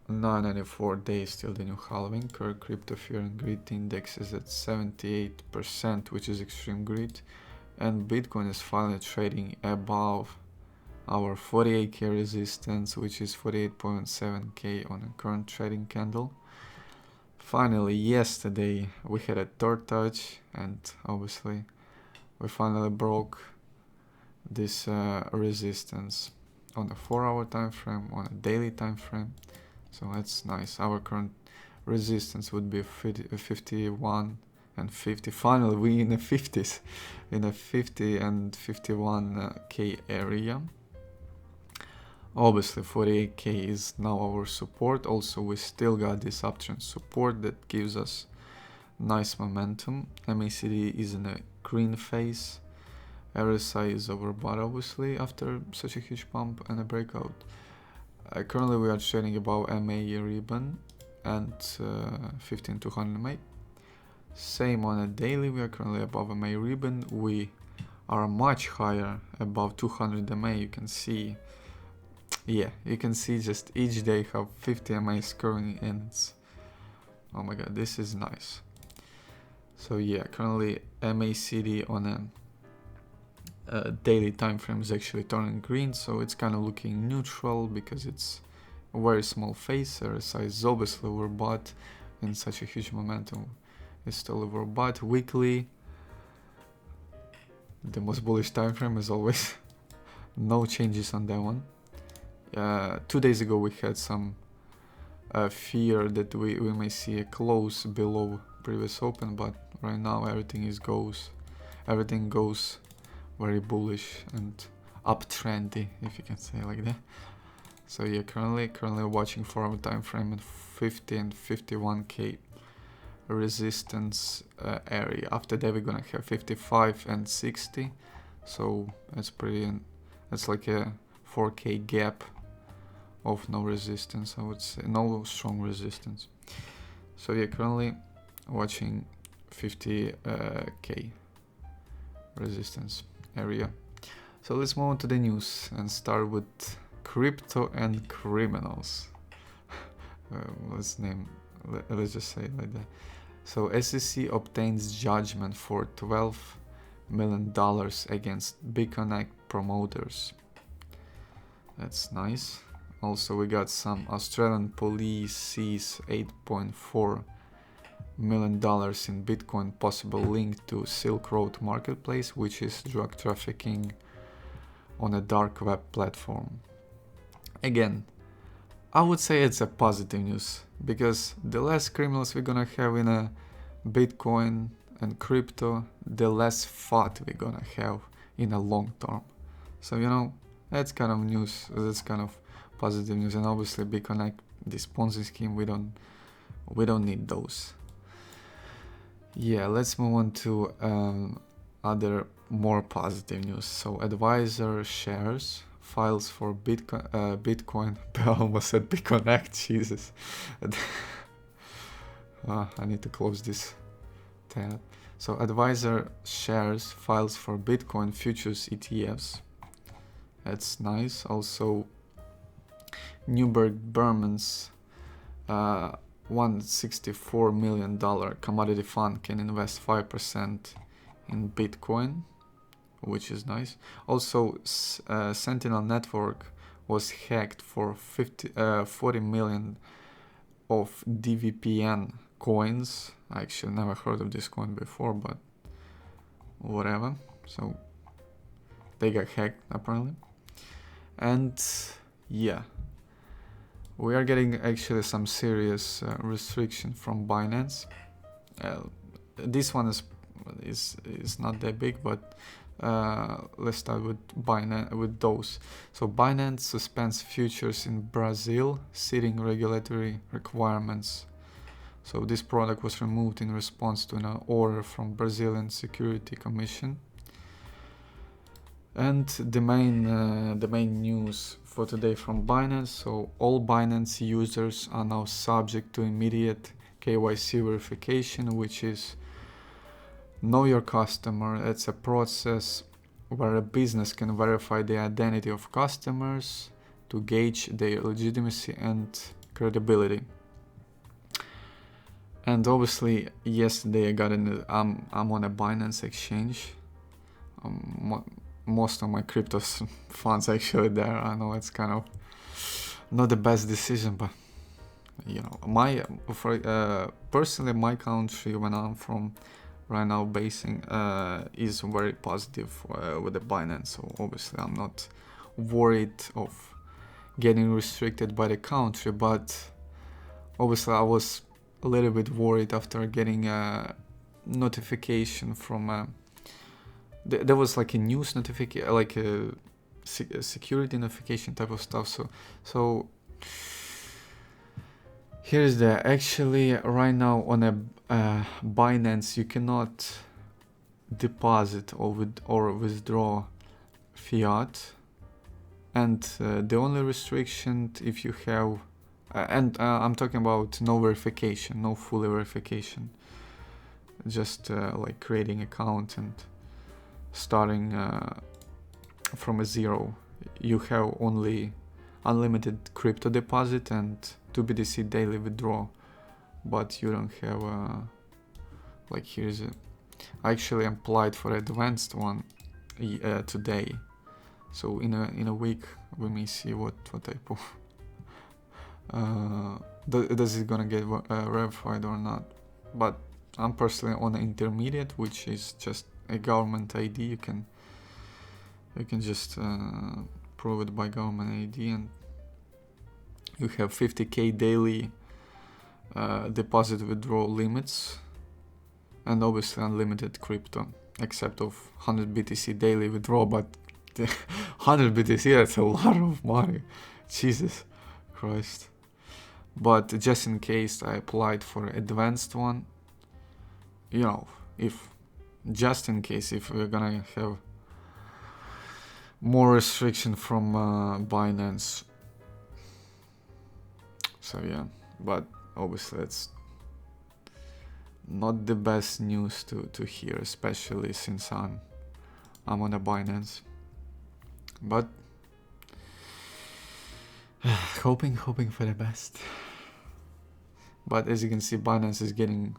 994 days till the new halving. Current crypto fear and greed index is at 78%, which is extreme greed. And Bitcoin is finally trading above our 48k resistance, which is 48.7k on a current trading candle. Finally, yesterday we had a third touch, and obviously we finally broke this resistance on a 4-hour time frame, on a daily time frame. So that's nice. Our current resistance would be 51 and 50. Finally, we in the 50s, in a 50 and 51k area. Obviously 48k is now our support. Also, we still got this uptrend support that gives us nice momentum. MACD is in a green phase. RSI is overbought obviously after such a huge pump and a breakout. Currently we are trading above MA ribbon and 15200 MA. Same on a daily, we are currently above MA ribbon. We are much higher, above 200 MA. You can see, yeah, you can see just each day how 50 MA is currently in. Oh my god, this is nice. So yeah, currently MACD on a daily time frame is actually turning green, so it's kind of looking neutral because it's a very small phase. RSI is obviously overbought in such a huge momentum. It's still overbought. Weekly, the most bullish time frame as always. No changes on that one. 2 days ago we had some fear that we may see a close below previous open, but right now everything goes very bullish and uptrendy, if you can say like that. So yeah, currently watching for our time frame at 50 and 51k resistance area. After that we're gonna have 55 and 60, so that's like a 4k gap of no resistance, I would say, no strong resistance. So yeah, currently watching 50k resistance area. So let's move on to the news and start with crypto and criminals. Let's just say it like that. So SEC obtains judgment for $12 million against BitConnect promoters. That's nice. Also, we got some Australian police sees $8.4 million in Bitcoin, possible link to Silk Road marketplace, which is drug trafficking on a dark web platform. Again, I would say it's a positive news, because the less criminals we're gonna have in a Bitcoin and crypto, the less FUD we're gonna have in a long term. So you know, that's kind of news, that's kind of positive news. And obviously BitConnect, this Ponzi scheme, we don't need those. Yeah, let's move on to other more positive news. So Advisor shares files for Bitcoin. I almost said BitConnect, Jesus. I need to close this tab. So Advisor shares files for Bitcoin futures ETFs. That's nice. Also, Neuberg Berman's $164 million commodity fund can invest 5% in Bitcoin, which is nice. Also, Sentinel Network was hacked for 40 million of DVPN coins. I actually never heard of this coin before, but whatever. So they got hacked apparently. And yeah, we are getting actually some serious restriction from Binance. This one is not that big, but let's start with Binance, with those. So Binance suspends futures in Brazil, citing regulatory requirements. So this product was removed in response to an order from Brazilian Security Commission. And the main news for today from Binance. So all Binance users are now subject to immediate KYC verification, which is Know Your Customer. It's a process where a business can verify the identity of customers to gauge their legitimacy and credibility. And obviously yesterday I got I'm on a Binance exchange. Most of my crypto funds actually there. I know it's kind of not the best decision, but you know, personally my country, when I'm from right now basing, is very positive with the Binance. So obviously I'm not worried of getting restricted by the country, but obviously I was a little bit worried after getting a notification from there was like a news notification, like a security notification type of stuff. So here's the actually right now on a Binance you cannot deposit or withdraw fiat, and the only restriction if you have I'm talking about no verification, no full verification, just like creating account and starting from a zero. You have only unlimited crypto deposit and 2 BTC daily withdrawal, but you don't have like here's I actually applied for advanced one today, so in a week we may see what type of does it gonna get verified or not. But I'm personally on an intermediate, which is just a government ID. You can just prove it by government ID, and you have 50k daily deposit withdrawal limits, and obviously unlimited crypto, except of 100 BTC daily withdrawal. But 100 BTC, that's a lot of money, Jesus Christ. But just in case, I applied for advanced one, you know, just in case if we're gonna have more restriction from Binance. So yeah, but obviously it's not the best news to hear, especially since I'm on a Binance. But hoping for the best. But as you can see, Binance is getting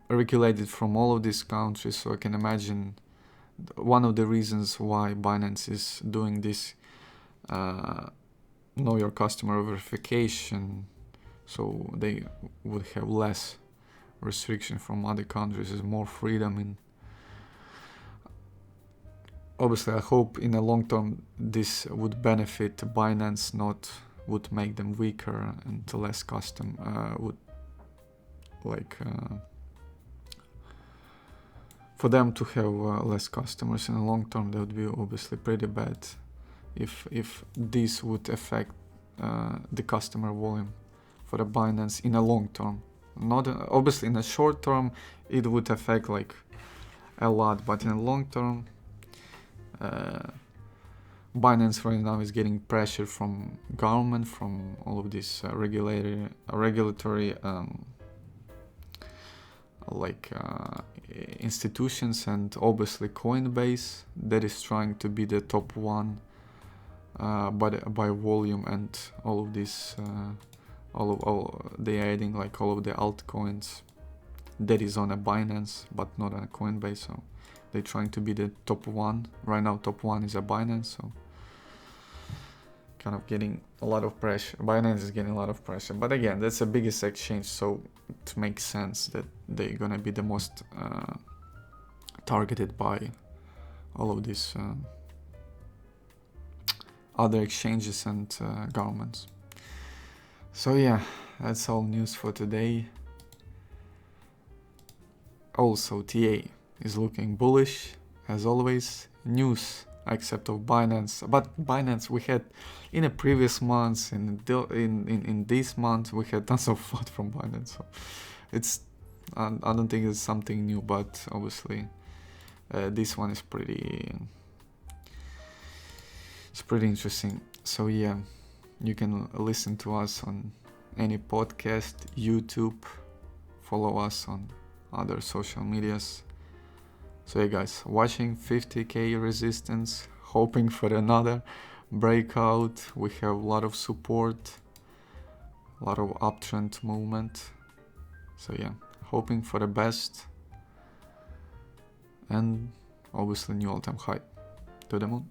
regulated from all of these countries, so I can imagine one of the reasons why Binance is doing this know your customer verification, so they would have less restriction from other countries, is more freedom in. Obviously, I hope in the long term this would benefit Binance, not would make them weaker and less custom would like for them to have less customers in the long term. That would be obviously pretty bad if this would affect the customer volume for the Binance in the long term. Not obviously in the short term it would affect like a lot, but in the long term Binance right now is getting pressure from government, from all of these regulatory institutions, and obviously Coinbase that is trying to be the top one by volume, and all of this they adding like all of the altcoins that is on a Binance but not on a Coinbase, so they're trying to be the top one. Right now top one is a Binance, so kind of getting a lot of pressure. Binance is getting a lot of pressure, but again, that's the biggest exchange, so it makes sense that they're gonna be the most targeted by all of these other exchanges and governments. So yeah, that's all news for today. Also, TA is looking bullish as always. News except of Binance, but Binance we had in the previous months, in this month we had tons of FUD from Binance, so it's I don't think it's something new, but obviously this one is pretty interesting. So yeah, you can listen to us on any podcast, YouTube, follow us on other social medias. So yeah guys, watching 50k resistance, hoping for another breakout. We have a lot of support. a lot of uptrend movement. So yeah, hoping for the best, and obviously new all-time high to the moon.